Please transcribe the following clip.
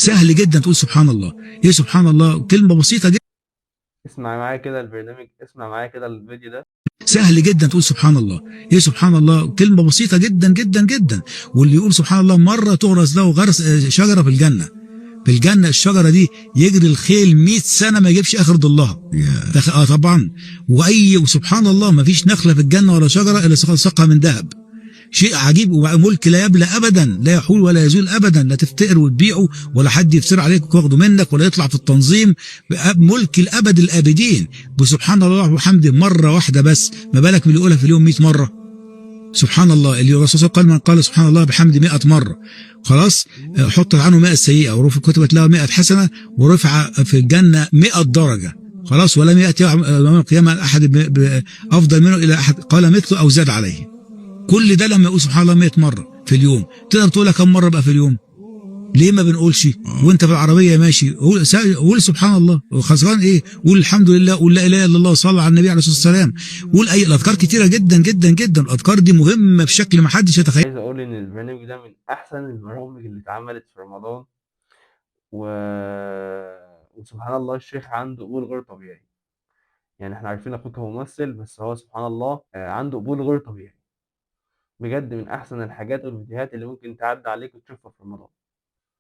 سهل جدا تقول سبحان الله. ايه سبحان الله؟ كلمة بسيطة جدا. اسمع معايا كده البرنامج، اسمع معايا كده الفيديو ده. سهل جدا تقول سبحان الله. ايه سبحان الله؟ كلمة بسيطة جدا جدا جدا. واللي يقول سبحان الله مرة تغرس له غرس شجرة في الجنة. في الجنة الشجرة دي يجري الخيل 100 سنة ما يجيبش آخر ظلها. طبعا. وسبحان الله ما فيش نخلة في الجنة ولا شجرة إلا ساقها من ذهب. شيء عجيب. وملك لا يبلى ابدا، لا يحول ولا يزول ابدا، لا تفتقر وتبيعه ولا حد يفتر عليك واخده منك ولا يطلع في التنظيم. ملك الابد الابدين. وسبحان الله وحمده مره واحده بس، ما بالك من اللي يقولها في اليوم 100 مره. سبحان الله. اللي الرسول صلى الله عليه وسلم قال: من قال سبحان الله بحمد 100 مره خلاص حطت عنه 100 سيئه كتبت له 100 حسنه، ورفع في الجنه 100 درجه خلاص. ولم ياتي يوم القيامه احد افضل منه الى احد قال مثله او زاد عليه. كل ده لما يقول سبحان الله 100 مرة في اليوم. تقدر تقولها كم مرة بقى في اليوم؟ ليه ما بنقولش؟ وانت في العربية ماشي قول سبحان الله. خسران ايه؟ قول الحمد لله، قول لا اله الا الله، صلى على النبي عليه الصلاة والسلام. قول اي الاذكار كتيرة جدا جدا جدا. الاذكار دي مهمة بشكل ما حدش يتخيل. عايز اقول ان البرنامج ده من احسن البرامج اللي اتعملت في رمضان، و... وسبحان الله الشيخ عنده قبول غير طبيعي. يعني احنا عارفين اخوك هو ممثل، بس هو سبحان الله عنده قبول غير طبيعي. بجد من احسن الحاجات والفيديوهات اللي ممكن تعدي عليك وتشوفها في رمضان.